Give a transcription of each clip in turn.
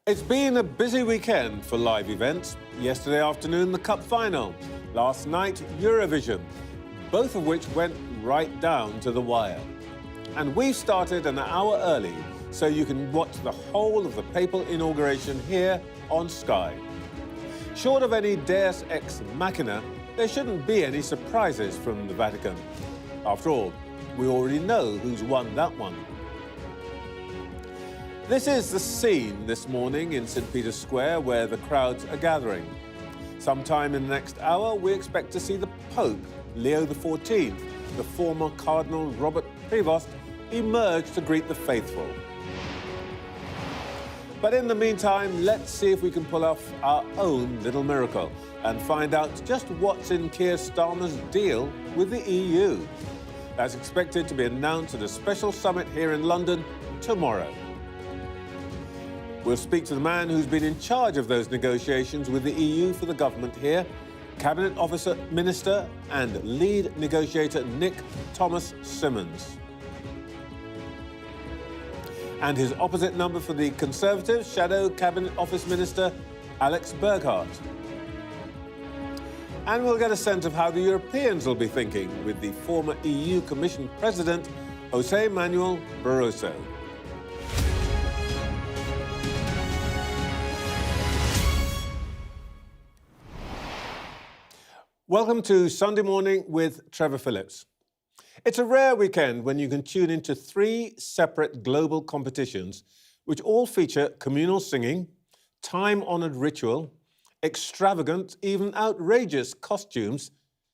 It's been a busy weekend for live events. Yesterday afternoon, the Cup final. Last night, Eurovision. Both of which went right down to the wire. And we've started an hour early, so you can watch the whole of the papal inauguration here on Sky. Short of any Deus Ex Machina, there shouldn't be any surprises from the Vatican. After all, we already know who's won that one. This is the scene this morning in St. Peter's Square where the crowds are gathering. Sometime in the next hour, we expect to see the Pope, Leo XIV, the former Cardinal Robert Prevost, emerge to greet the faithful. But in the meantime, let's see if we can pull off our own little miracle and find out just what's in Keir Starmer's deal with the EU. That's expected to be announced at a special summit here in London tomorrow. We'll speak to the man who's been in charge of those negotiations with the EU for the government here, Cabinet Officer Minister and lead negotiator Nick Thomas Symonds. And his opposite number for the Conservatives, Shadow Cabinet Office Minister Alex Burghart. And we'll get a sense of how the Europeans will be thinking with the former EU Commission President, Manuel Barroso. Welcome to Sunday Morning with Trevor Phillips. It's a rare weekend when you can tune into three separate global competitions which all feature communal singing, time-honoured ritual, extravagant, even outrageous costumes,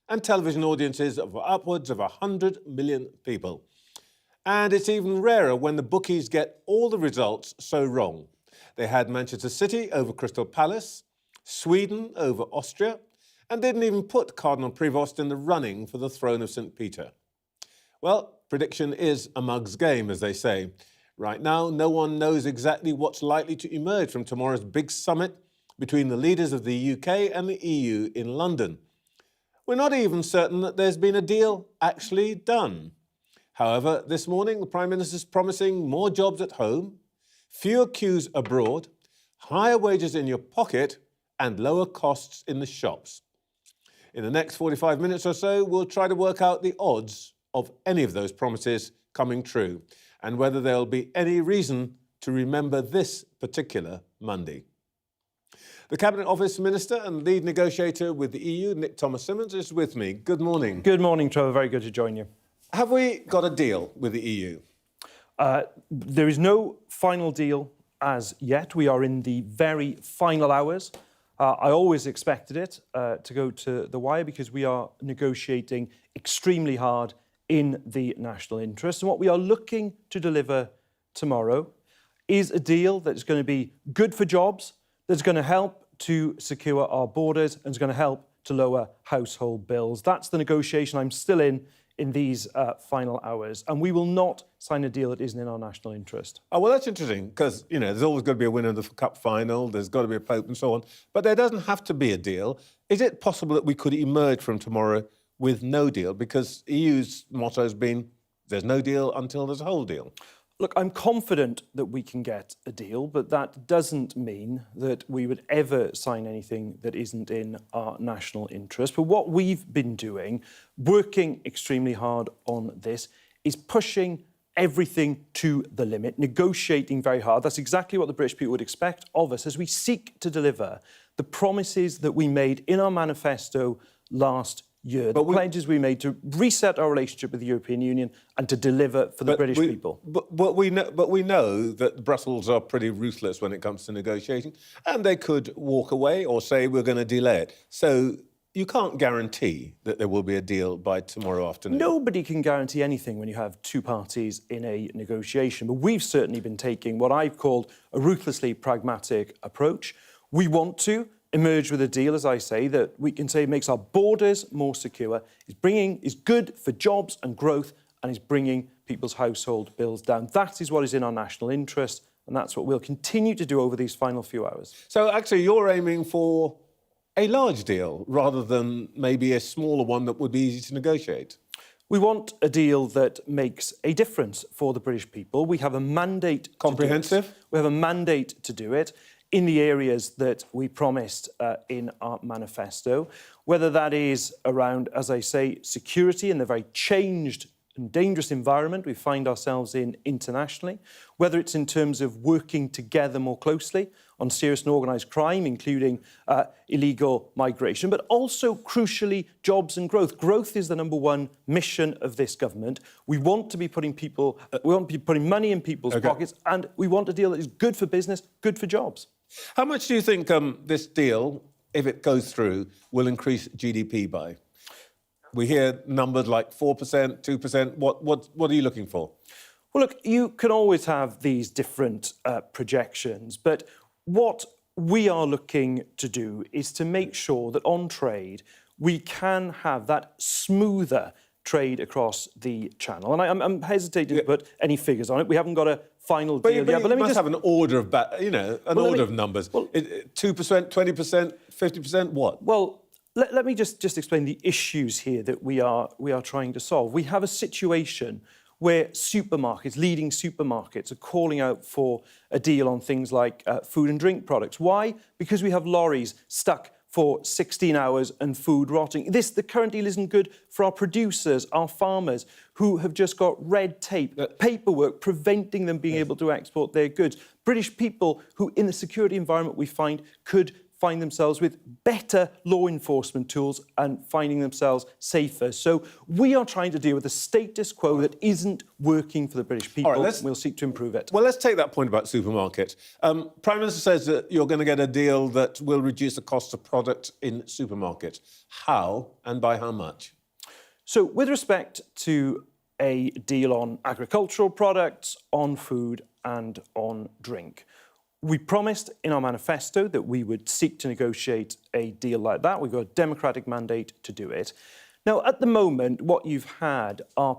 and television audiences of upwards of 100 million people. And it's even rarer when the bookies get all the results so wrong. They had Manchester City over Crystal Palace, Sweden over Austria, and didn't even put Cardinal Prevost in the running for the throne of St. Peter. Well, prediction is a mug's game, as they say. Right now, no one knows exactly what's likely to emerge from tomorrow's big summit between the leaders of the UK and the EU in London. We're not even certain that there's been a deal actually done. However, this morning, the Prime Minister's promising more jobs at home, fewer queues abroad, higher wages in your pocket, and lower costs in the shops. In the next 45 minutes or so, we'll try to work out the odds of any of those promises coming true and whether there'll be any reason to remember this particular Monday. The Cabinet Office Minister and lead negotiator with the EU, Nick Thomas Symonds, is with me. Good morning. Good morning, Trevor. Very good to join you. Have we got a deal with the EU? There is no final deal as yet. We are in the very final hours. I always expected it to go to the wire because we are negotiating extremely hard in the national interest. And what we are looking to deliver tomorrow is a deal that's going to be good for jobs, that's going to help to secure our borders, and is going to help to lower household bills. That's the negotiation I'm still in these final hours. And we will not sign a deal that isn't in our national interest. Oh, well, that's interesting, because, you know, there's always got to be a winner of the Cup final, there's got to be a Pope and so on, but there doesn't have to be a deal. Is it possible that we could emerge from tomorrow with no deal? Because EU's motto has been, there's no deal until there's a whole deal. Look, I'm confident that we can get a deal, but that doesn't mean that we would ever sign anything that isn't in our national interest. But what we've been doing, working extremely hard on this, is pushing everything to the limit, negotiating very hard. That's exactly what the British people would expect of us as we seek to deliver the promises that we made in our manifesto last year, the pledges we made to reset our relationship with the European Union and to deliver for the British people. But we know that Brussels are pretty ruthless when it comes to negotiating, and they could walk away or say we're going to delay it. So you can't guarantee that there will be a deal by tomorrow afternoon. Nobody can guarantee anything when you have two parties in a negotiation, but we've certainly been taking what I've called a ruthlessly pragmatic approach. We want to emerge with a deal, as I say, that we can say makes our borders more secure, is good for jobs and growth, and is bringing people's household bills down. That is what is in our national interest, and that's what we'll continue to do over these final few hours. So actually you're aiming for a large deal rather than maybe a smaller one that would be easy to negotiate? We want a deal that makes a difference for the British people. We have a mandate. Comprehensive? We have a mandate to do it. in the areas that we promised in our manifesto, whether that is around, as I say, security in the very changed and dangerous environment we find ourselves in internationally, whether it's in terms of working together more closely on serious and organised crime, including illegal migration, but also, crucially, jobs and growth. Growth is the number one mission of this government. We want to be putting money in people's pockets, and we want a deal that is good for business, good for jobs. How much do you think this deal, if it goes through, will increase GDP by? We hear numbers like 4%, 2%. What are you looking for? Well, look, you can always have these different projections, but what we are looking to do is to make sure that on trade we can have that smoother trade across the channel. And I'm hesitating to put any figures on it. We haven't got a final deal yet. But let me just have an order of of numbers. Well, 2%, 20%, 50%. What? Well, let me just explain the issues here that we are trying to solve. We have a situation where leading supermarkets are calling out for a deal on things like food and drink products. Why? Because we have lorries stuck for 16 hours and food rotting. The current deal isn't good for our producers, our farmers, who have just got red tape, paperwork preventing them being able to export their goods. British people who, in the security environment we find, could find themselves with better law enforcement tools and finding themselves safer. So we are trying to deal with a status quo that isn't working for the British people. All right, we'll seek to improve it. Well, let's take that point about supermarkets. Prime Minister says that you're going to get a deal that will reduce the cost of product in supermarkets. How and by how much? So with respect to a deal on agricultural products, on food and on drink, we promised in our manifesto that we would seek to negotiate a deal like that. We've got a democratic mandate to do it. Now, at the moment, what you've had are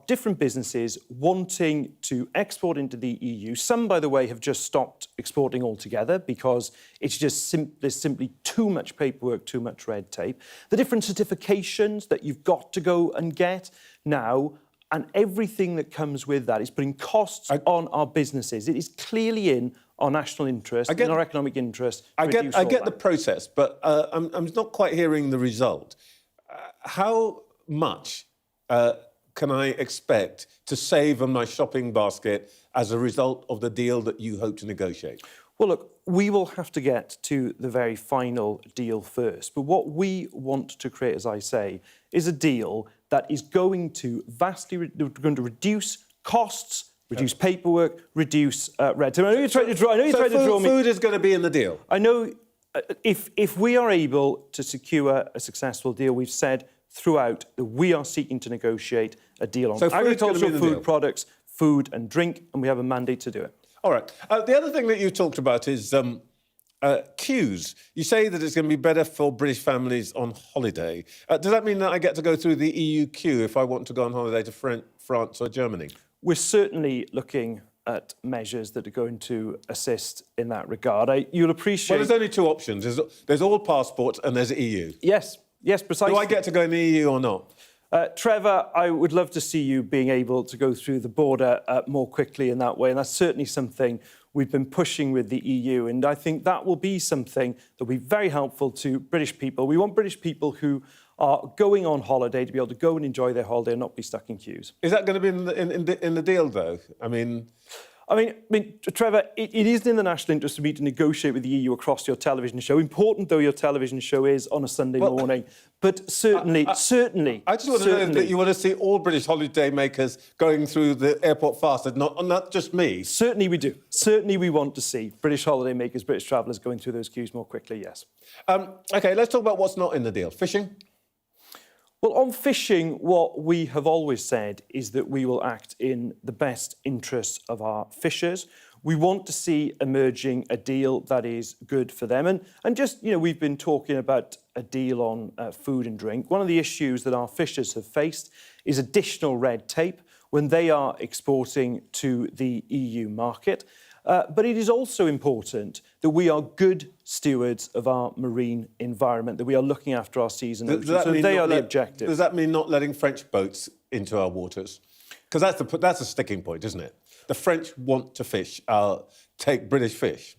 different businesses wanting to export into the EU. Some, by the way, have just stopped exporting altogether because it's just there's simply too much paperwork, too much red tape. The different certifications that you've got to go and get now, and everything that comes with that is putting costs on our businesses. It is clearly in our national interest, in our economic interest. I get the process, but I'm not quite hearing the result. How much can I expect to save on my shopping basket as a result of the deal that you hope to negotiate? Well, look, we will have to get to the very final deal first. But what we want to create, as I say, is a deal that is going to reduce costs, reduce paperwork, reduce red tape. I know you're trying to draw. Food is going to be in the deal. I know. If we are able to secure a successful deal, we've said throughout that we are seeking to negotiate a deal on agricultural food products, food and drink, and we have a mandate to do it. All right. The other thing that you talked about is queues. You say that it's going to be better for British families on holiday. Does that mean that I get to go through the EU queue if I want to go on holiday to France or Germany? We're certainly looking at measures that are going to assist in that regard. You'll appreciate... Well, there's only two options. There's all passports and there's EU. Yes, precisely. Do I get to go in the EU or not? Trevor, I would love to see you being able to go through the border more quickly in that way, and that's certainly something we've been pushing with the EU, and I think that will be something that will be very helpful to British people. We want British people who are going on holiday to be able to go and enjoy their holiday and not be stuck in queues. Is that going to be in the deal, though? I mean, Trevor, it isn't in the national interest for me to negotiate with the EU across your television show. Important though your television show is on a Sunday morning. But certainly... I just want to know that you want to see all British holiday makers going through the airport faster, not just me. Certainly we do. Certainly we want to see British holiday makers, British travellers going through those queues more quickly, yes. OK, let's talk about what's not in the deal. Fishing? Well, on fishing, what we have always said is that we will act in the best interests of our fishers. We want to see emerging a deal that is good for them. And just, we've been talking about a deal on food and drink. One of the issues that our fishers have faced is additional red tape when they are exporting to the EU market. But it is also important that we are good stewards of our marine environment, that we are looking after our seas and oceans. So they are the objective. Does that mean not letting French boats into our waters? Because that's a sticking point, isn't it? The French want to fish, take British fish.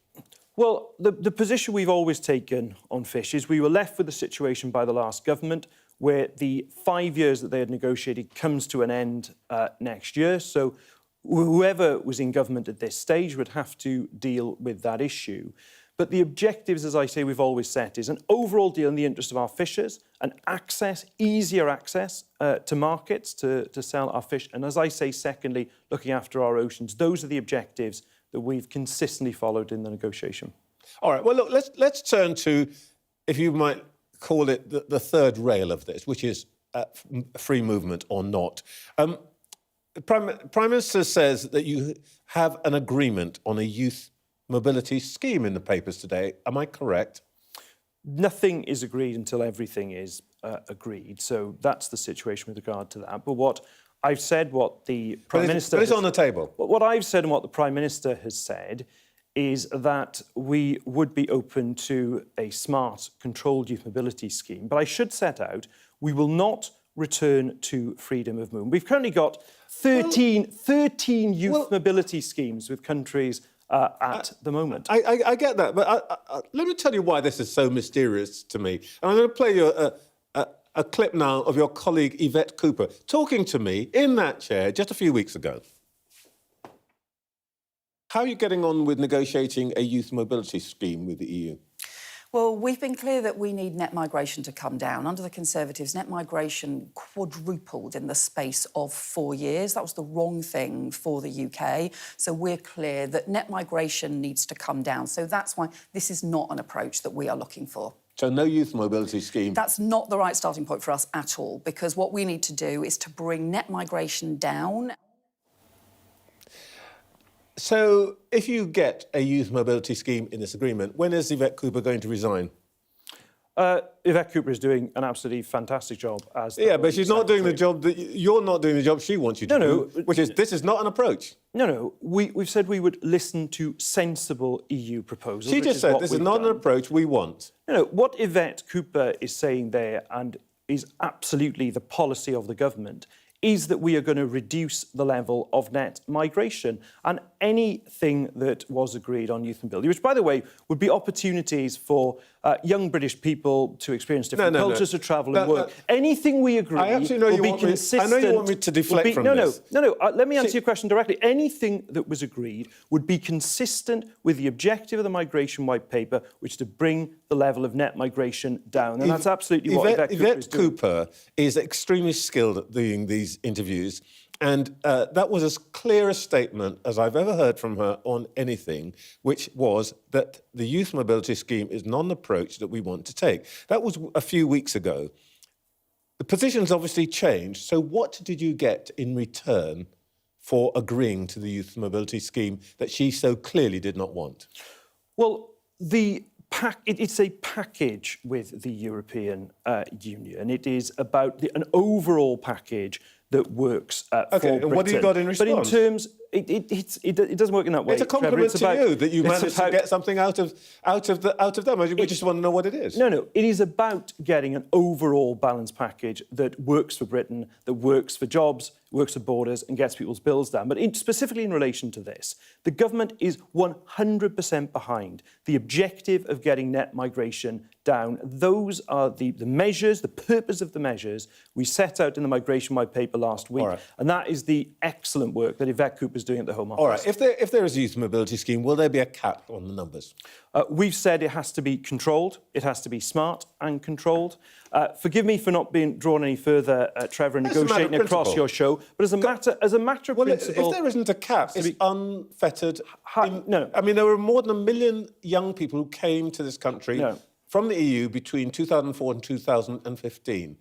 Well, the position we've always taken on fish is we were left with a situation by the last government where the 5 years that they had negotiated comes to an end next year. So whoever was in government at this stage would have to deal with that issue. But the objectives, as I say, we've always set is an overall deal in the interest of our fishers, an access, easier access to markets to sell our fish. And as I say, secondly, looking after our oceans. Those are the objectives that we've consistently followed in the negotiation. All right, well, look, let's turn to, if you might call it the third rail of this, which is free movement or not. Prime Minister says that you have an agreement on a youth mobility scheme in the papers today. Am I correct? Nothing is agreed until everything is agreed. So that's the situation with regard to that. But what I've said, what the Prime Minister... But it's on the table. What I've said and what the Prime Minister has said is that we would be open to a smart, controlled youth mobility scheme. But I should set out, we will not return to freedom of movement. We've currently got 13 youth mobility schemes with countries at the moment. I get that, but let me tell you why this is so mysterious to me. And I'm going to play you a clip now of your colleague Yvette Cooper talking to me in that chair just a few weeks ago. How are you getting on with negotiating a youth mobility scheme with the EU? Well, we've been clear that we need net migration to come down. Under the Conservatives, net migration quadrupled in the space of 4 years. That was the wrong thing for the UK. So we're clear that net migration needs to come down. So that's why this is not an approach that we are looking for. So no youth mobility scheme? That's not the right starting point for us at all, because what we need to do is to bring net migration down. So if you get a youth mobility scheme in this agreement, when is Yvette Cooper going to resign? Yvette Cooper is doing an absolutely fantastic job as... Yeah, but she's not doing the job that... You're not doing the job she wants you to do, which is, this is not an approach. No, we've said we would listen to sensible EU proposals. She just said this is not an approach we want. No, what Yvette Cooper is saying there, and is absolutely the policy of the government, is that we are going to reduce the level of net migration. And anything that was agreed on youth mobility, which, by the way, would be opportunities for young British people to experience different cultures, to travel and work. Anything we agree will be consistent. I know you want me to deflect from this. No. Let me answer your question directly. Anything that was agreed would be consistent with the objective of the Migration White Paper, which is to bring the level of net migration down. And that's absolutely what Yvette Cooper is extremely skilled at doing these interviews, and that was as clear a statement as I've ever heard from her on anything, which was that the youth mobility scheme is not an approach that we want to take. That was a few weeks ago. The position's obviously changed, so what did you get in return for agreeing to the youth mobility scheme that she so clearly did not want? Well, it's a package with the European Union. It is about an overall package that works for Britain. And what have you got in response? But in terms, it doesn't work in that way. It's a compliment to you that you managed to get something out of them. We just want to know what it is. No, it is about getting an overall balanced package that works for Britain, that works for jobs, works for borders and gets people's bills down. But specifically in relation to this, the government is 100% behind the objective of getting net migration down. Those are the measures, the purpose of the measures we set out in the Migration White Paper last week. Right. And that is the excellent work that Yvette Cooper is doing at the Home Office. All right, if there is a youth mobility scheme, will there be a cap on the numbers? We've said it has to be controlled, it has to be smart and controlled. Forgive me for not being drawn any further, Trevor, negotiating across your show, but as a matter of principle... If there isn't a cap, it's unfettered. No. I mean, there were more than 1 million young people who came to this country from the EU between 2004 and 2015.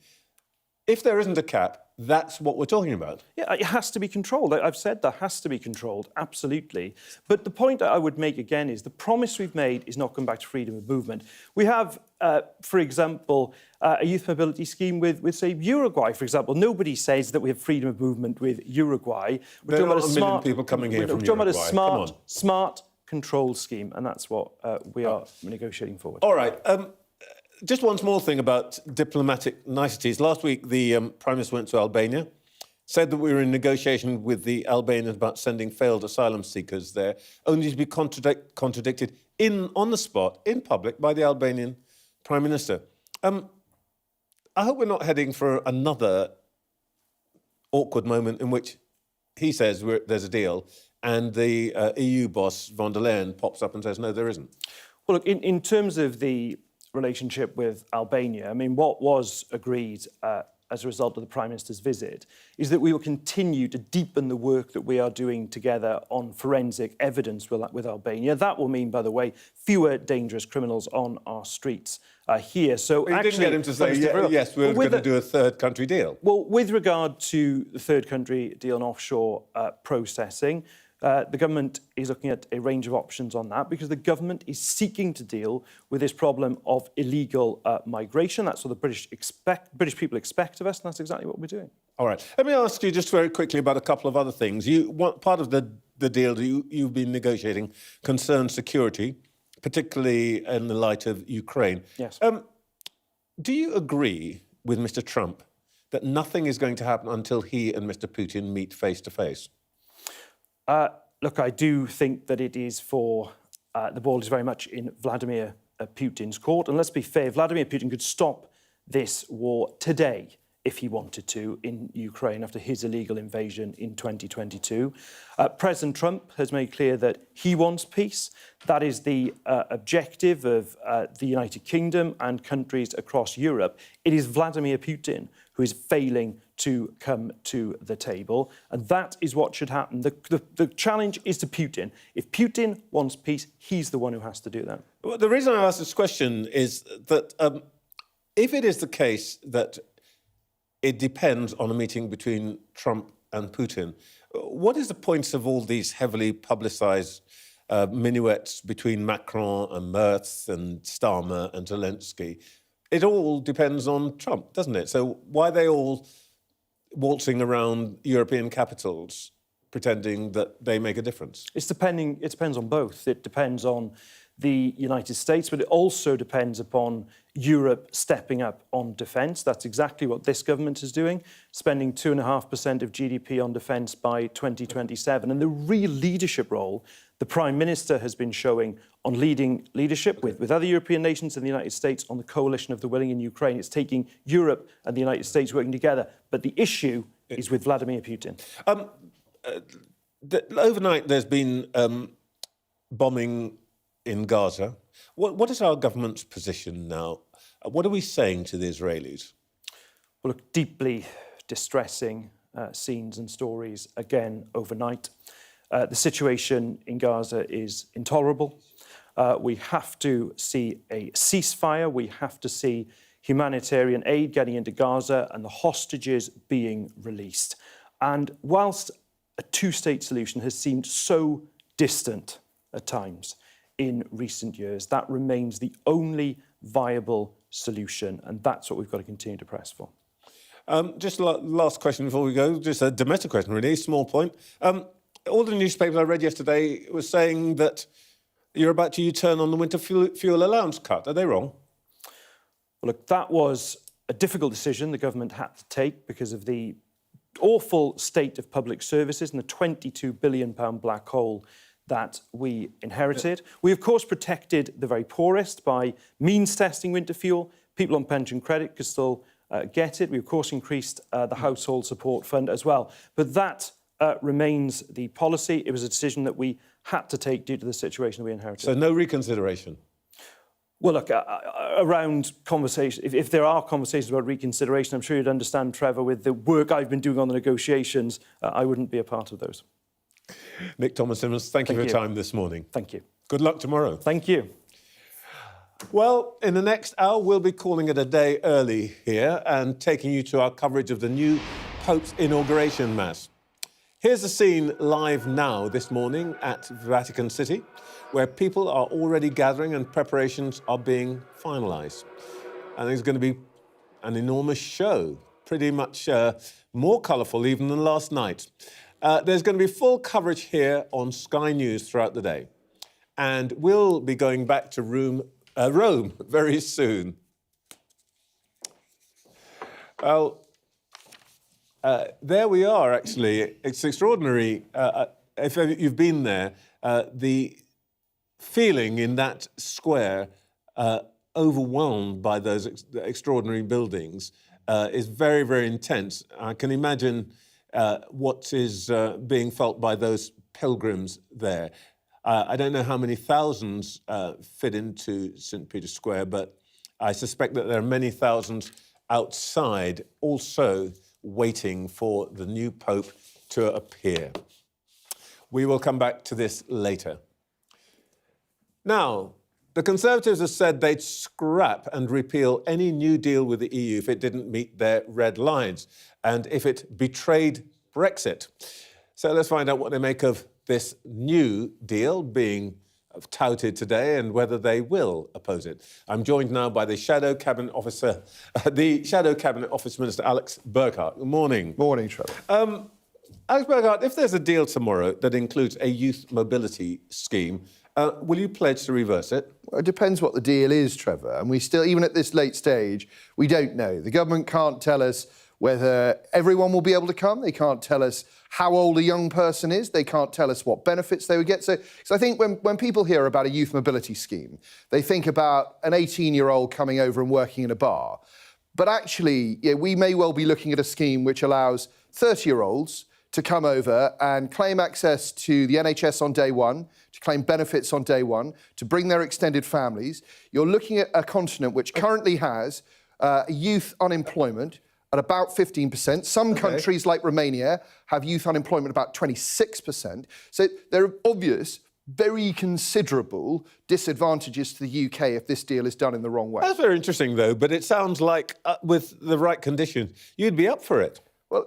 If there isn't a cap, that's what we're talking about. Yeah, it has to be controlled. I've said that has to be controlled, absolutely. But the point I would make again is the promise we've made is not going back to freedom of movement. We have, for example, a youth mobility scheme with, say, Uruguay, for example. Nobody says that we have freedom of movement with Uruguay. There are not a million people coming here from Uruguay. We're talking about a smart, controlled scheme, and that's what we are negotiating forward. All right. Just one small thing about diplomatic niceties. Last week, the Prime Minister went to Albania said that we were in negotiation with the Albanians about sending failed asylum seekers there, only to be contradicted on the spot, in public, by the Albanian Prime Minister. I hope we're not heading for another awkward moment in which he says there's a deal and the EU boss, von der Leyen, pops up and says, no, there isn't. Well, look, in terms of the relationship with Albania, I mean, what was agreed as a result of the Prime Minister's visit is that we will continue to deepen the work that we are doing together on forensic evidence with Albania. That will mean, by the way, fewer dangerous criminals on our streets here. So but you didn't get him to say, yes, we're going to do a third country deal. Well, with regard to the third country deal and offshore processing, the government is looking at a range of options on that because the government is seeking to deal with this problem of illegal migration. That's what the British people expect of us, and that's exactly what we're doing. All right. Let me ask you just very quickly about a couple of other things. Part of the deal that you've been negotiating concerns security, particularly in the light of Ukraine. Yes. Do you agree with Mr. Trump that nothing is going to happen until he and Mr. Putin meet face to face? Look, I do think that it is the ball is very much in Vladimir Putin's court. And let's be fair, Vladimir Putin could stop this war today if he wanted to in Ukraine after his illegal invasion in 2022. President Trump has made clear that he wants peace. That is the objective of the United Kingdom and countries across Europe. It is Vladimir Putin who is failing to come to the table. And that is what should happen. The challenge is to Putin. If Putin wants peace, he's the one who has to do that. Well, the reason I ask this question is that if it is the case that it depends on a meeting between Trump and Putin, what is the point of all these heavily publicised minuets between Macron and Merz and Starmer and Zelensky? It all depends on Trump, doesn't it? So why are they all waltzing around European capitals pretending that they make a difference? It depends on both. It depends on the United States, but it also depends upon Europe stepping up on defence. That's exactly what this government is doing, spending 2.5% of GDP on defence by 2027. And the real leadership role the Prime Minister has been showing on leadership with other European nations and the United States on the coalition of the willing in Ukraine. It's taking Europe and the United States working together. But the issue is with Vladimir Putin. Overnight, there's been bombing in Gaza. What is our government's position now? What are we saying to the Israelis? Well, look, deeply distressing scenes and stories again overnight. The situation in Gaza is intolerable. We have to see a ceasefire. We have to see humanitarian aid getting into Gaza and the hostages being released. And whilst a two-state solution has seemed so distant at times in recent years, that remains the only viable solution, and that's what we've got to continue to press for. Just last question before we go, just a domestic question really, small point. All the newspapers I read yesterday were saying that you're about to U-turn on the winter fuel allowance cut. Are they wrong? Well, look, that was a difficult decision the government had to take because of the awful state of public services and the £22 billion black hole that we inherited. We, of course, protected the very poorest by means testing winter fuel. People on pension credit could still get it. We, of course, increased the household support fund as well. But that remains the policy. It was a decision that we had to take due to the situation we inherited. So no reconsideration? Well, look, around conversation, if there are conversations about reconsideration, I'm sure you'd understand, Trevor, with the work I've been doing on the negotiations, I wouldn't be a part of those. Nick Thomas-Simmons, thank you for your time this morning. Thank you. Good luck tomorrow. Thank you. Well, in the next hour, we'll be calling it a day early here and taking you to our coverage of the new Pope's inauguration Mass. Here's the scene live now this morning at Vatican City, where people are already gathering and preparations are being finalised. And there's going to be an enormous show, pretty much more colourful even than last night. There's going to be full coverage here on Sky News throughout the day. And we'll be going back to Rome very soon. Well, There we are, actually. It's extraordinary. If you've been there, the feeling in that square, overwhelmed by those extraordinary buildings, is very, very intense. I can imagine what is being felt by those pilgrims there. I don't know how many thousands fit into St. Peter's Square, but I suspect that there are many thousands outside also waiting for the new Pope to appear. We will come back to this later. Now, the Conservatives have said they'd scrap and repeal any new deal with the EU if it didn't meet their red lines and if it betrayed Brexit. So let's find out what they make of this new deal being touted today and whether they will oppose it. I'm joined now by the Shadow Cabinet Officer, Minister Alex Burghart. Good morning. Morning, Trevor. Alex Burghart, if there's a deal tomorrow that includes a youth mobility scheme, will you pledge to reverse it? Well, it depends what the deal is, Trevor. And we still, even at this late stage, we don't know. The government can't tell us whether everyone will be able to come. They can't tell us how old a young person is. They can't tell us what benefits they would get. So I think when people hear about a youth mobility scheme, they think about an 18-year-old coming over and working in a bar. But actually, we may well be looking at a scheme which allows 30-year-olds to come over and claim access to the NHS on day one, to claim benefits on day one, to bring their extended families. You're looking at a continent which currently has youth unemployment at about 15%. Some countries, like Romania, have youth unemployment about 26%. So there are obvious, very considerable disadvantages to the UK if this deal is done in the wrong way. That's very interesting, though, but it sounds like with the right conditions, you'd be up for it. Well,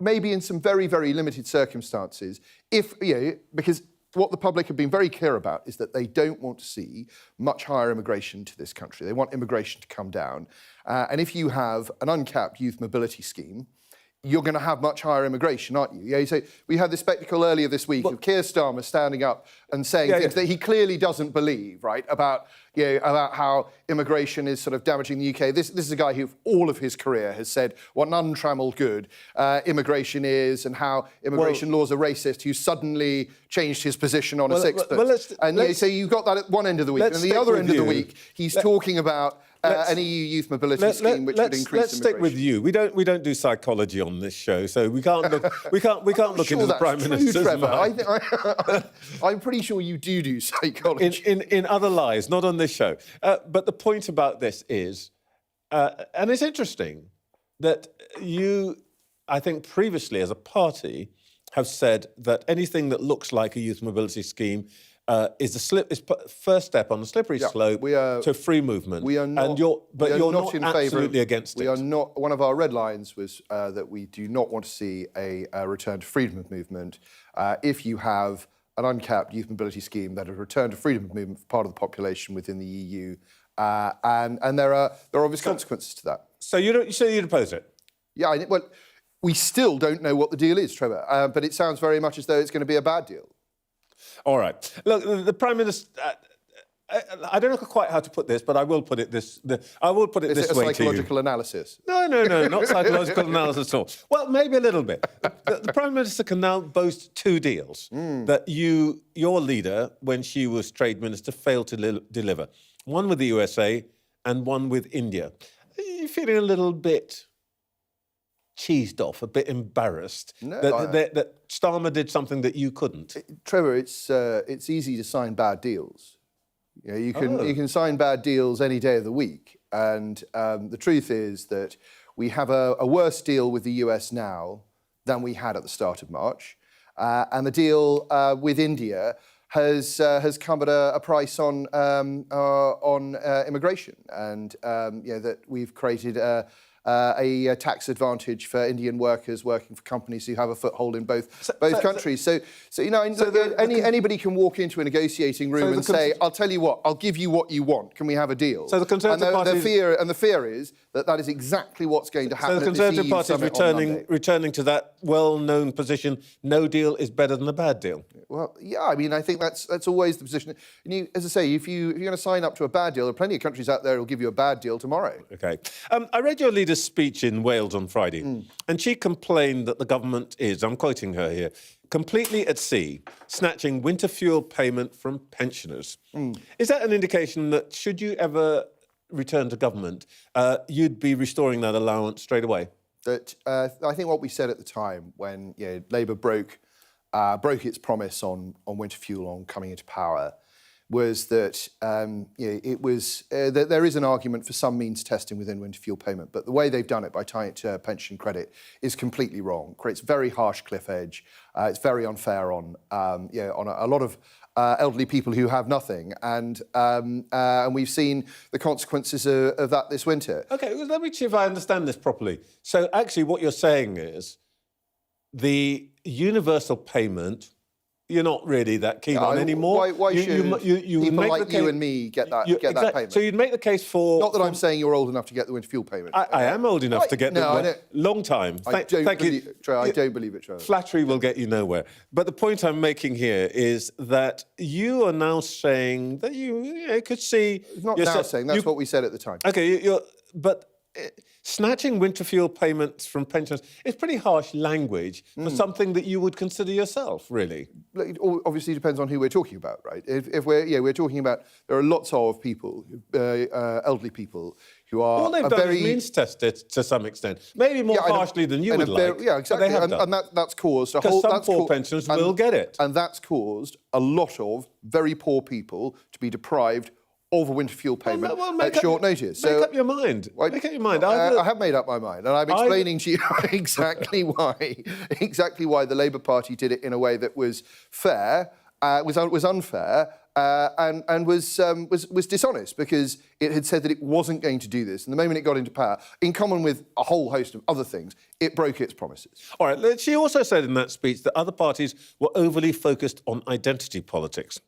maybe in some very, very limited circumstances, because what the public have been very clear about is that they don't want to see much higher immigration to this country. They want immigration to come down. And if you have an uncapped youth mobility scheme, you're going to have much higher immigration, aren't you? So we had this spectacle earlier this week of Keir Starmer standing up and saying things that he clearly doesn't believe, right, about how immigration is sort of damaging the UK. This is a guy who, all of his career, has said what an untrammeled good immigration is and how immigration laws are racist, who suddenly changed his position on a sixpence. So you've got that at one end of the week. And at the other end of the week, he's talking about an EU youth mobility scheme which would increase Let's stick with you. We don't do psychology on this show, so we can't look into the Prime Minister's mind. I'm pretty sure you do psychology. In other lies, not on this show. But the point about this is, and it's interesting, that you, I think previously as a party, have said that anything that looks like a youth mobility scheme is first step on the slippery slope to free movement. We are not. You're not in absolutely against it. We are not. One of our red lines was that we do not want to see a return to freedom of movement. If you have an uncapped youth mobility scheme that is a return to freedom of movement for part of the population within the EU, and there are obvious consequences to that. So you'd oppose it? Yeah. Well, we still don't know what the deal is, Trevor. But it sounds very much as though it's going to be a bad deal. All right. Look, the Prime Minister. I don't know quite how to put this, but I will put it this. I will put it this way to you. Is it a psychological analysis? No, not psychological analysis at all. Well, maybe a little bit. The Prime Minister can now boast two deals that your leader, when she was Trade Minister, failed to deliver. One with the USA and one with India. Are you feeling a little bit cheesed off, a bit embarrassed that Starmer did something that you couldn't? Trevor, it's easy to sign bad deals. You can sign bad deals any day of the week. And the truth is that we have a worse deal with the US now than we had at the start of March. And the deal with India has come at a price on immigration. And that we've created a tax advantage for Indian workers working for companies who have a foothold in both countries. So anybody can walk into a negotiating room and say, "I'll tell you what, I'll give you what you want. Can we have a deal?" So the Conservative Party, the fear is that is exactly what's going to happen. So the at this Conservative EU Party is summit on Monday. returning to that well-known position, no deal is better than a bad deal. Well, yeah, I mean, I think that's always the position. And as I say, if you're going to sign up to a bad deal, there are plenty of countries out there who will give you a bad deal tomorrow. OK. I read your leader's speech in Wales on Friday, and she complained that the government is, I'm quoting her here, completely at sea, snatching winter fuel payment from pensioners. Is that an indication that should you ever return to government, you'd be restoring that allowance straight away? That I think what we said at the time when Labour broke its promise on winter fuel on coming into power was that it was that there is an argument for some means testing within winter fuel payment, but the way they've done it by tying it to pension credit is completely wrong. Creates a very harsh cliff edge. It's very unfair on a lot of elderly people who have nothing, and we've seen the consequences of that this winter. OK, well, let me see if I understand this properly. So actually what you're saying is the universal payment you're not really that keen on anymore. Why should people make like the case, you and me get that payment? So you'd make the case for... Not that I'm saying you're old enough to get the winter fuel payment. I am old enough to get the... Long time. I don't believe it, Trevor. Flattery will get you nowhere. But the point I'm making here is that you are now saying that you could see... Not now saying, that's what we said at the time. OK, but... snatching winter fuel payments from pensioners is pretty harsh language for something that you would consider yourself, really. It obviously depends on who we're talking about, right? If we're talking about, there are lots of people, elderly people, who are all they've done is means tested to some extent, maybe more harshly than you would like. Yeah, exactly, and that's caused a whole... Because some poor pensioners will get it. And that's caused a lot of very poor people to be deprived of a winter fuel payment at short notice. Make up your mind. Make up your mind. I have made up my mind, and I'm explaining to you exactly why the Labour Party did it in a way that was fair, was unfair, and was dishonest, because it had said that it wasn't going to do this. And the moment it got into power, in common with a whole host of other things, it broke its promises. All right. She also said in that speech that other parties were overly focused on identity politics.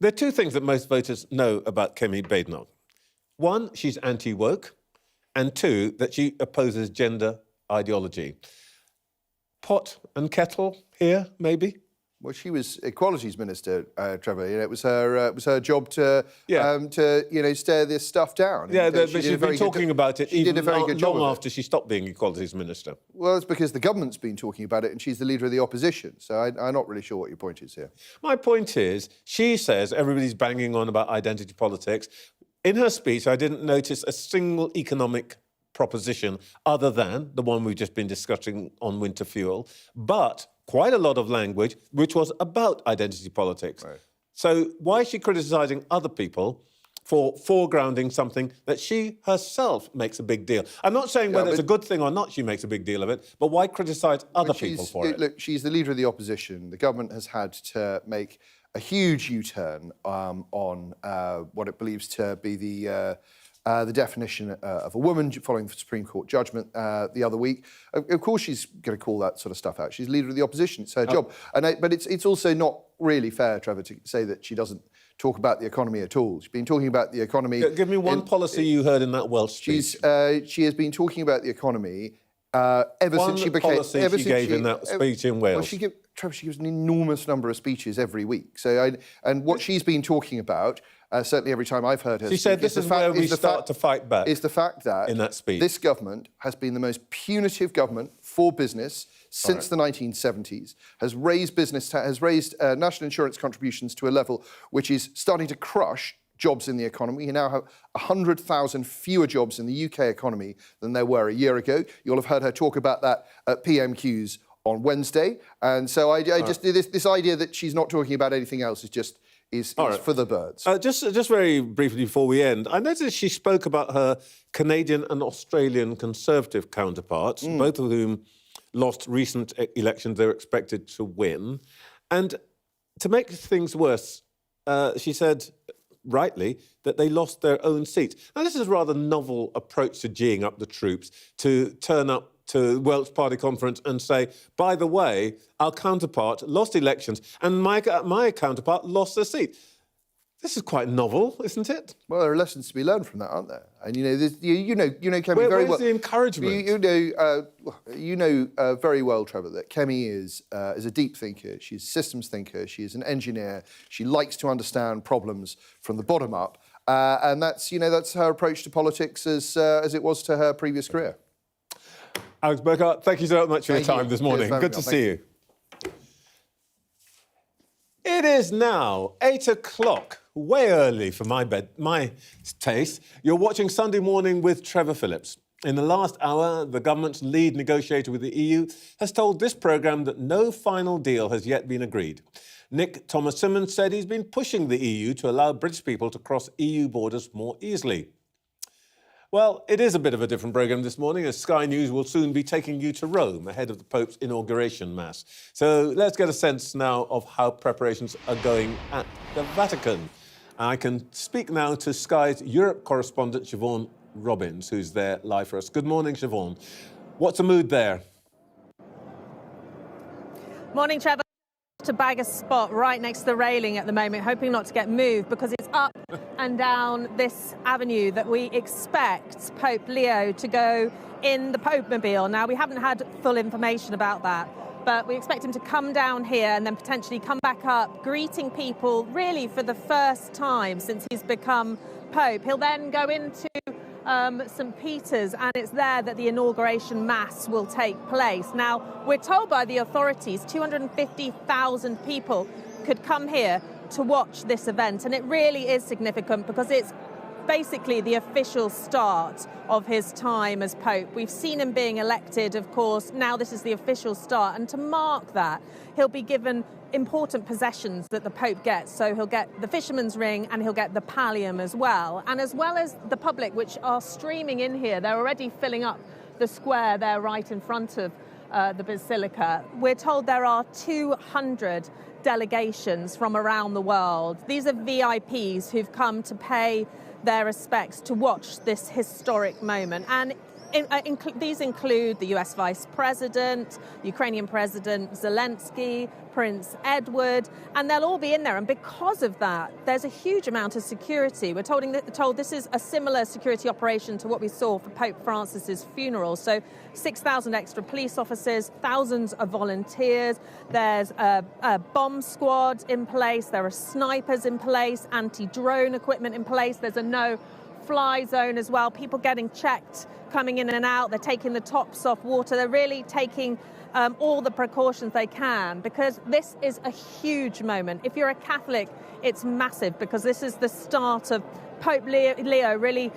There are two things that most voters know about Kemi Badenoch. One, she's anti-woke, and two, that she opposes gender ideology. Pot and kettle here, maybe? Well, she was Equalities Minister, Trevor. It was her job to stare this stuff down. Yeah, but she's been talking about it even long after she stopped being Equalities Minister. Well, it's because the government's been talking about it and she's the leader of the opposition. So I'm not really sure what your point is here. My point is, she says everybody's banging on about identity politics. In her speech, I didn't notice a single economic proposition other than the one we've just been discussing on winter fuel, but quite a lot of language which was about identity politics. Right. So why is she criticising other people for foregrounding something that she herself makes a big deal? I'm not saying whether it's a good thing or not she makes a big deal of it, but why criticise other people for it? Look, she's the leader of the opposition. The government has had to make a huge U-turn on what it believes to be the definition of a woman following the Supreme Court judgment the other week. Of course she's going to call that sort of stuff out. She's leader of the opposition. It's her job. But it's also not really fair, Trevor, to say that she doesn't talk about the economy at all. She's been talking about the economy... Give me one policy you heard in that Welsh speech. She has been talking about the economy ever since she became... One policy she gave in that speech in Wales. Well, Trevor, she gives an enormous number of speeches every week. So, and what she's been talking about, certainly every time I've heard her... She said this is where we start to fight back. Is the fact that in that speech, this government has been the most punitive government for business since the 1970s, has raised national insurance contributions to a level which is starting to crush jobs in the economy. We now have 100,000 fewer jobs in the UK economy than there were a year ago. You'll have heard her talk about that at PMQs on Wednesday. And so this idea that she's not talking about anything else is for the birds. Just very briefly before we end, I noticed she spoke about her Canadian and Australian Conservative counterparts, both of whom lost recent elections they were expected to win. And to make things worse, she said, rightly, that they lost their own seats. Now, this is a rather novel approach to geeing up the troops, to turn up to Welsh Party conference and say, by the way, our counterpart lost elections and my counterpart lost their seat. This is quite novel, isn't it? Well, there are lessons to be learned from that, aren't there? And you know, Kemi very well. Where's the encouragement? You know very well, Trevor, that Kemi is a deep thinker. She's a systems thinker. She is an engineer. She likes to understand problems from the bottom up, and that's her approach to politics as it was to her previous career. Alex Burghart, thank you so much for your time this morning. Good to see you. It is now 8 o'clock, way early for my taste. You're watching Sunday Morning with Trevor Phillips. In the last hour, the government's lead negotiator with the EU has told this programme that no final deal has yet been agreed. Nick Thomas-Symonds said he's been pushing the EU to allow British people to cross EU borders more easily. Well, it is a bit of a different programme this morning, as Sky News will soon be taking you to Rome ahead of the Pope's inauguration Mass. So let's get a sense now of how preparations are going at the Vatican. I can speak now to Sky's Europe correspondent, Siobhan Robbins, who's there live for us. Good morning, Siobhan. What's the mood there? Morning, Trevor. To bag a spot right next to the railing at the moment, hoping not to get moved because it's up and down this avenue that we expect Pope Leo to go in the Pope-mobile. Now, we haven't had full information about that, but we expect him to come down here and then potentially come back up, greeting people really for the first time since he's become Pope. He'll then go into St. Peter's, and it's there that the inauguration Mass will take place. Now, we're told by the authorities 250,000 people could come here to watch this event, and it really is significant because it's basically the official start of his time as Pope. We've seen him being elected, of course. Now this is the official start, and to mark that, he'll be given important possessions that the Pope gets. So he'll get the fisherman's ring and he'll get the pallium as well. And as well as the public, which are streaming in here, they're already filling up the square there right in front of the Basilica. We're told there are 200 delegations from around the world. These are VIPs who've come to pay their respects to watch this historic moment. And these include the US Vice President, Ukrainian President Zelensky, Prince Edward, and they'll all be in there. And because of that, there's a huge amount of security. We're told this is a similar security operation to what we saw for Pope Francis's funeral. So 6,000 extra police officers, thousands of volunteers. There's a bomb squad in place. There are snipers in place, anti-drone equipment in place. There's a no-fly zone as well. People getting checked, coming in and out. They're taking the tops off water. They're really taking all the precautions they can, because this is a huge moment. If you're a Catholic, it's massive, because this is the start of Pope Leo really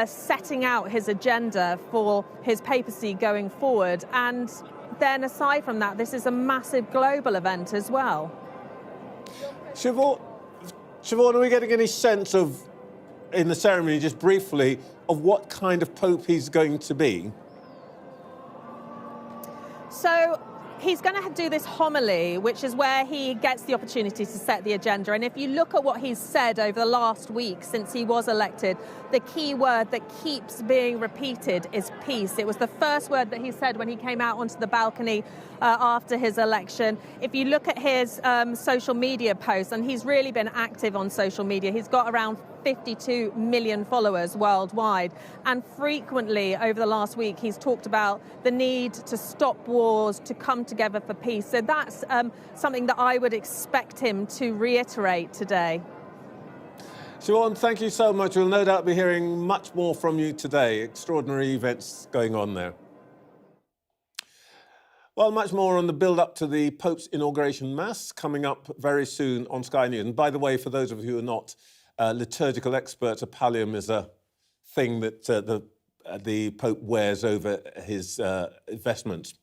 setting out his agenda for his papacy going forward. And then aside from that, this is a massive global event as well. Siobhan, are we getting any sense of, in the ceremony, just briefly, of what kind of Pope he's going to be? So he's going to do this homily, which is where he gets the opportunity to set the agenda. And if you look at what he's said over the last week since he was elected, the key word that keeps being repeated is peace. It was the first word that he said when he came out onto the balcony after his election. If you look at his social media posts, and he's really been active on social media, he's got around 52 million followers worldwide. And frequently over the last week, he's talked about the need to stop wars, to come together for peace. So that's something that I would expect him to reiterate today. Siobhan, thank you so much. We'll no doubt be hearing much more from you today. Extraordinary events going on there. Well, much more on the build-up to the Pope's inauguration Mass coming up very soon on Sky News. And by the way, for those of you who are not liturgical experts, a pallium is a thing that the Pope wears over his vestments.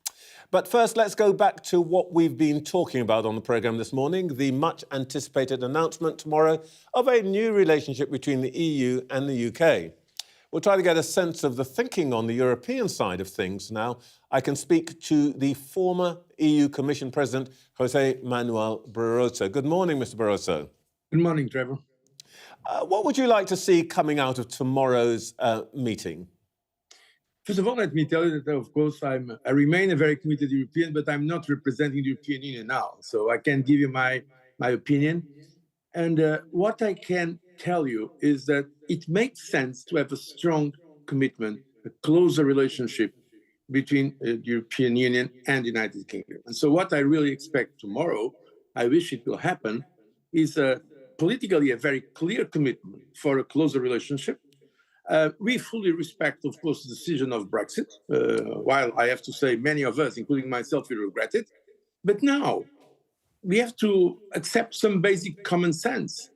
But first, let's go back to what we've been talking about on the programme this morning, the much-anticipated announcement tomorrow of a new relationship between the EU and the UK. We'll try to get a sense of the thinking on the European side of things now. I can speak to the former EU Commission President, José Manuel Barroso. Good morning, Mr. Barroso. Good morning, Trevor. What would you like to see coming out of tomorrow's meeting? First of all, let me tell you that, of course, I remain a very committed European, but I'm not representing the European Union now. So I can't give you my opinion. And what I can tell you is that it makes sense to have a strong commitment, a closer relationship between the European Union and the United Kingdom. And so what I really expect tomorrow, I wish it will happen, is politically a very clear commitment for a closer relationship. We fully respect, of course, the decision of Brexit, while I have to say many of us, including myself, we regret it. But now we have to accept some basic common sense.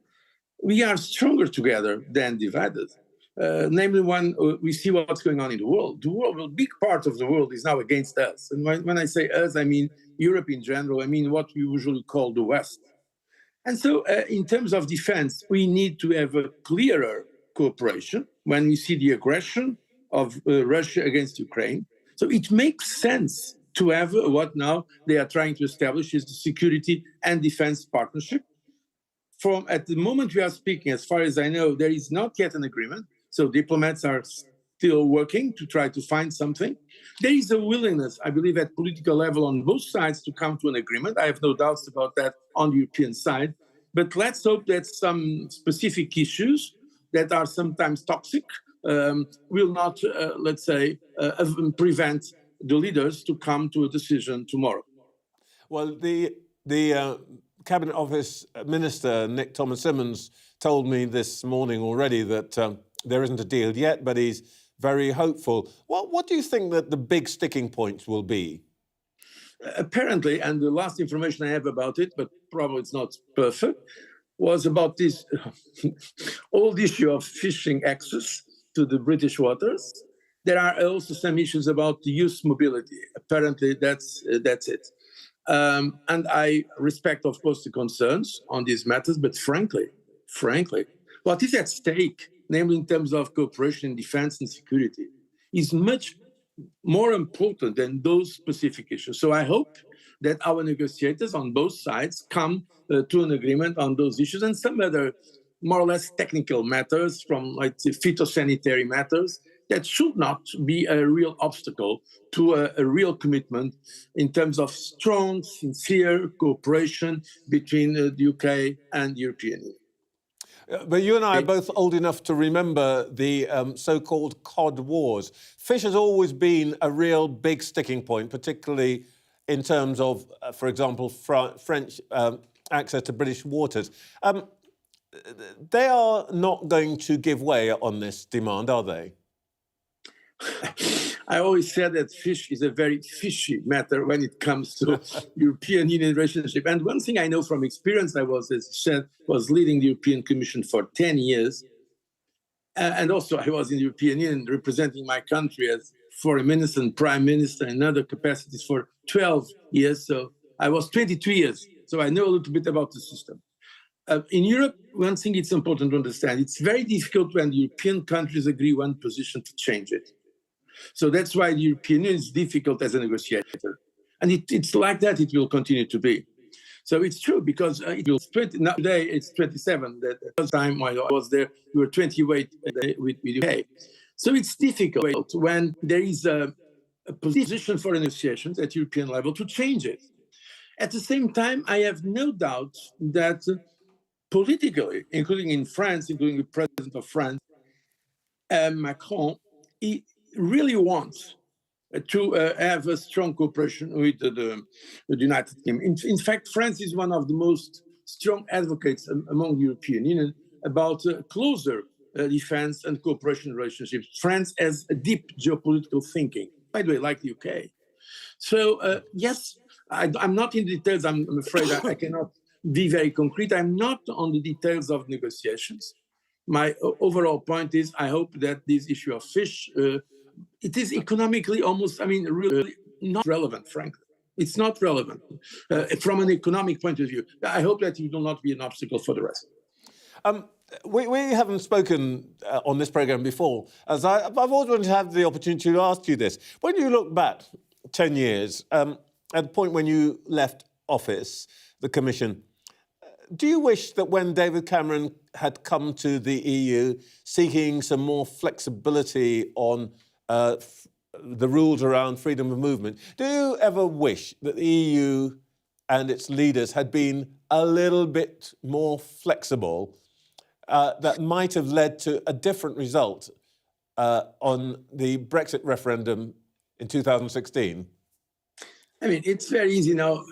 We are stronger together than divided. Namely, when we see what's going on in the world, a big part of the world is now against us. And when I say us, I mean Europe in general. I mean what we usually call the West. And so in terms of defense, we need to have a clearer cooperation when we see the aggression of Russia against Ukraine. So it makes sense to have what now they are trying to establish is the security and defense partnership. From at the moment we are speaking, as far as I know, there is not yet an agreement. So diplomats are still working to try to find something. There is a willingness, I believe, at political level on both sides to come to an agreement. I have no doubts about that on the European side. But let's hope that some specific issues that are sometimes toxic will not, let's say, prevent the leaders to come to a decision tomorrow. Well, the Cabinet Office Minister, Nick Thomas-Symonds, told me this morning already that there isn't a deal yet, but he's very hopeful. What do you think that the big sticking points will be? Apparently, and the last information I have about it, but probably it's not perfect, was about this old issue of fishing access to the British waters. There are also some issues about the youth mobility. Apparently, that's it. And I respect, of course, the concerns on these matters, but frankly, what is at stake, namely in terms of cooperation in defense and security, is much more important than those specific issues. So I hope that our negotiators on both sides come to an agreement on those issues and some other more or less technical matters from like the phytosanitary matters that should not be a real obstacle to a real commitment in terms of strong, sincere cooperation between the UK and the European Union. But you and I are both old enough to remember the so-called cod wars. Fish has always been a real big sticking point, particularly in terms of, for example, French access to British waters. They are not going to give way on this demand, are they? I always said that fish is a very fishy matter when it comes to European Union relationship. And one thing I know from experience, I was, as you said, was leading the European Commission for 10 years. And also I was in the European Union representing my country as foreign minister and prime minister in other capacities for 12 years. So I was 22 years. So I know a little bit about the system. In Europe, one thing it's important to understand, it's very difficult when the European countries agree one position to change it. So that's why the European Union is difficult as a negotiator. And it's like that it will continue to be. So it's true because it will 20, now today it's 27. The first time I was there, we were 28 with UK. So it's difficult when there is a position for negotiations at European level to change it. At the same time, I have no doubt that politically, including in France, including the president of France, Macron, he really wants to have a strong cooperation with the United Kingdom. In fact, France is one of the most strong advocates among the European Union about closer defense and cooperation relationships. France has a deep geopolitical thinking, by the way, like the UK. So, yes, I'm not in details. I'm afraid I cannot be very concrete. I'm not on the details of negotiations. My overall point is I hope that this issue of fish, it is economically almost, really not relevant, frankly. It's not relevant from an economic point of view. I hope that it will not be an obstacle for the rest. We haven't spoken on this programme before, as I've always wanted to have the opportunity to ask you this. When you look back 10 years, at the point when you left office, the Commission, do you wish that when David Cameron had come to the EU seeking some more flexibility on the rules around freedom of movement, do you ever wish that the EU and its leaders had been a little bit more flexible, that might have led to a different result on the Brexit referendum in 2016? I mean, it's very easy now,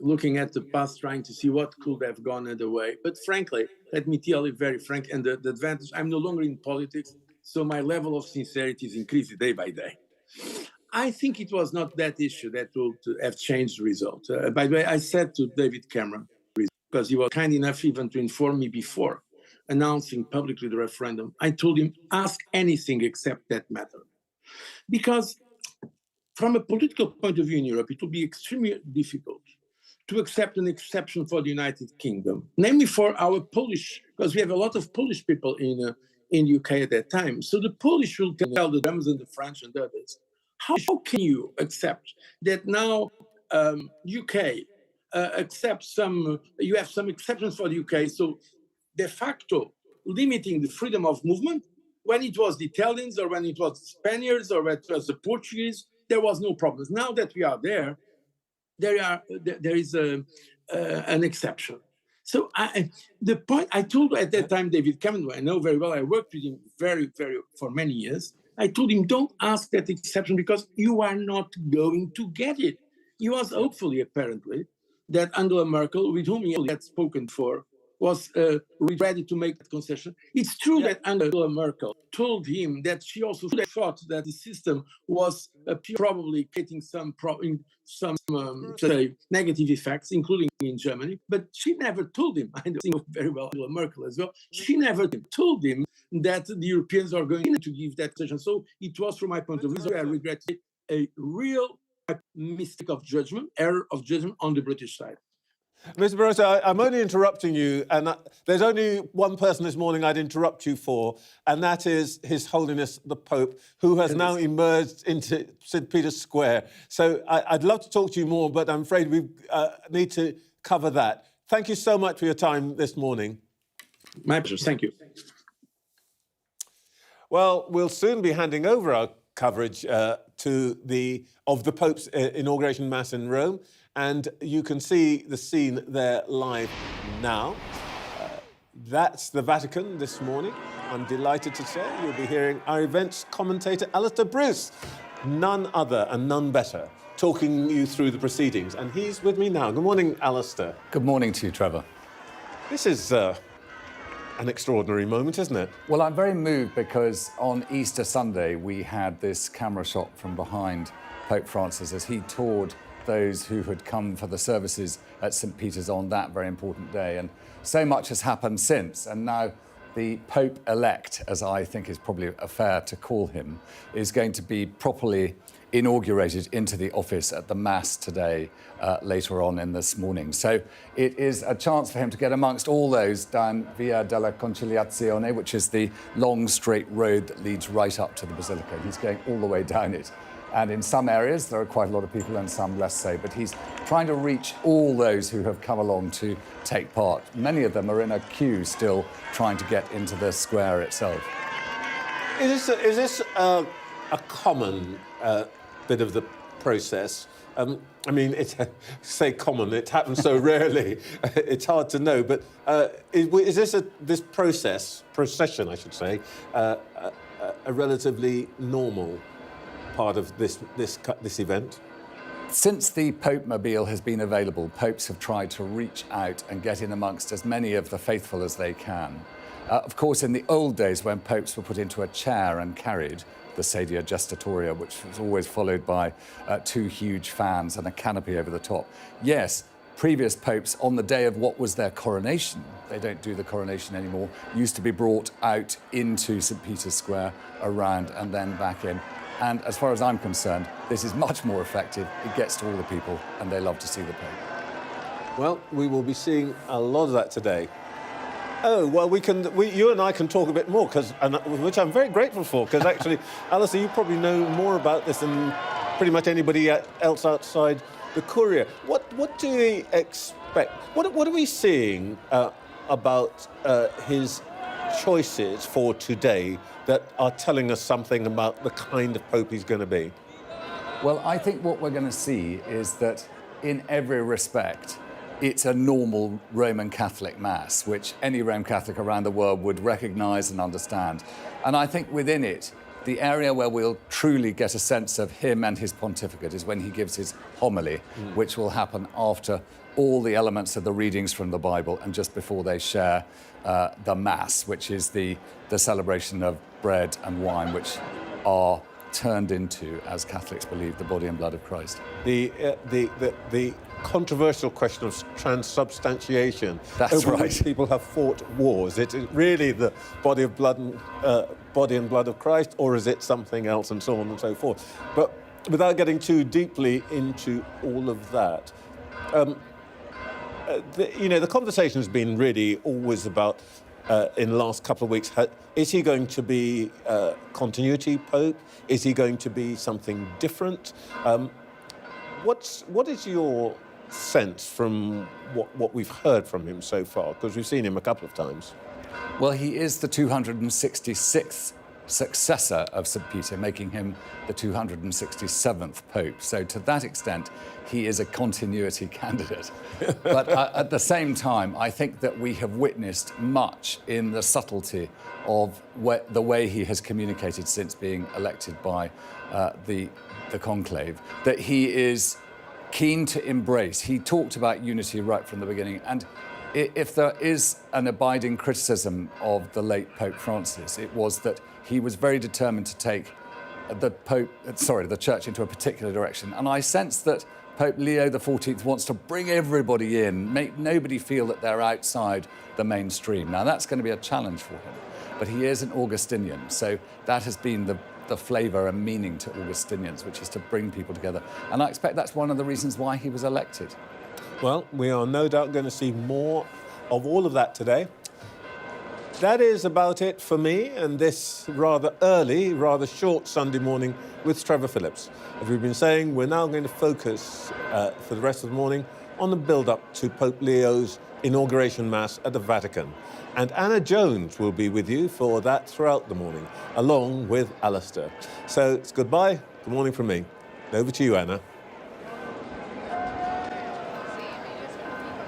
looking at the past, trying to see what could have gone other way. But frankly, let me tell you very frank, and the advantage, I'm no longer in politics, so my level of sincerity is increasing day by day. I think it was not that issue that would have changed the result. By the way, I said to David Cameron, because he was kind enough even to inform me before announcing publicly the referendum, I told him, ask anything except that matter. Because from a political point of view in Europe, it will be extremely difficult to accept an exception for the United Kingdom, namely for our Polish, because we have a lot of Polish people in the UK at that time. So the Polish will tell the Germans and the French and the others, how can you accept that now UK accepts you have some exceptions for the UK, so de facto limiting the freedom of movement? When it was the Italians or when it was the Spaniards or when it was the Portuguese, there was no problem. Now that we are there, there is an exception. So the point I told at that time, David Cameron, who I know very well, I worked with him for many years. I told him, don't ask that exception because you are not going to get it. He was hopefully, apparently, that Angela Merkel, with whom he had spoken for, was ready to make that concession. It's true that Angela Merkel told him that she also thought that the system was probably creating some negative effects, including in Germany. But she never told him, I know very well Angela Merkel as well, she never told him that the Europeans are going to give that concession. So it was, from my point of view, I regret it, a real mistake of judgment, error of judgment on the British side. Mr. Barroso, I'm only interrupting you, and there's only one person this morning I'd interrupt you for, and that is His Holiness the Pope, who has now emerged into St. Peter's Square. So I'd love to talk to you more, but I'm afraid we need to cover that. Thank you so much for your time this morning. My pleasure. Thank you. Well, we'll soon be handing over our coverage of the Pope's inauguration Mass in Rome. And you can see the scene there live now. That's the Vatican this morning. I'm delighted to say you'll be hearing our events commentator, Alistair Bruce, none other and none better, talking you through the proceedings. And he's with me now. Good morning, Alistair. Good morning to you, Trevor. This is an extraordinary moment, isn't it? Well, I'm very moved because on Easter Sunday, we had this camera shot from behind Pope Francis as he toured those who had come for the services at St. Peter's on that very important day. And so much has happened since. And now the Pope-elect, as I think is probably fair to call him, is going to be properly inaugurated into the office at the Mass today, later on in this morning. So it is a chance for him to get amongst all those down Via della Conciliazione, which is the long, straight road that leads right up to the Basilica. He's going all the way down it. And in some areas, there are quite a lot of people and some less so. But he's trying to reach all those who have come along to take part. Many of them are in a queue still trying to get into the square itself. Is this a common bit of the process? I mean, say common, it happens so rarely, it's hard to know. But is this procession, I should say, a relatively normal part of this event? Since the Pope-mobile has been available, popes have tried to reach out and get in amongst as many of the faithful as they can. Of course, in the old days when popes were put into a chair and carried, the sedia gestatoria, which was always followed by two huge fans and a canopy over the top. Yes, previous popes, on the day of what was their coronation, they don't do the coronation anymore, used to be brought out into St. Peter's Square, around and then back in. And as far as I'm concerned, this is much more effective. It gets to all the people, and they love to see the Pope. Well, we will be seeing a lot of that today. Oh, well, you and I can talk a bit more, which I'm very grateful for, because actually, Alistair, you probably know more about this than pretty much anybody else outside the Courier. What do we expect? What are we seeing about his choices for today that are telling us something about the kind of Pope he's going to be? Well, I think what we're going to see is that in every respect, it's a normal Roman Catholic Mass, which any Roman Catholic around the world would recognise and understand. And I think within it, the area where we'll truly get a sense of him and his pontificate is when he gives his homily, which will happen after all the elements of the readings from the Bible and just before they share the Mass, which is the celebration of bread and wine, which are turned into, as Catholics believe, the body and blood of Christ. The controversial question of transubstantiation. That's over right. which people have fought wars. Is it really the body and blood of Christ, or is it something else, and so on and so forth? But without getting too deeply into all of that, the conversation has been really always about, in the last couple of weeks, is he going to be continuity pope? Is he going to be something different? What is your sense from what we've heard from him so far? Because we've seen him a couple of times. Well, he is the 266th successor of St. Peter, making him the 267th Pope. So to that extent, he is a continuity candidate. But at the same time, I think that we have witnessed much in the subtlety of the way he has communicated since being elected by the conclave, that he is keen to embrace. He talked about unity right from the beginning. And if there is an abiding criticism of the late Pope Francis, it was that he was very determined to take the Church into a particular direction. And I sense that Pope Leo XIV wants to bring everybody in, make nobody feel that they're outside the mainstream. Now, that's going to be a challenge for him. But he is an Augustinian, so that has been the flavour and meaning to Augustinians, which is to bring people together. And I expect that's one of the reasons why he was elected. Well, we are no doubt going to see more of all of that today. That is about it for me and this rather early, rather short Sunday morning with Trevor Phillips. As we've been saying, we're now going to focus for the rest of the morning on the build-up to Pope Leo's inauguration Mass at the Vatican. And Anna Jones will be with you for that throughout the morning, along with Alistair. So it's goodbye, good morning from me. Over to you, Anna.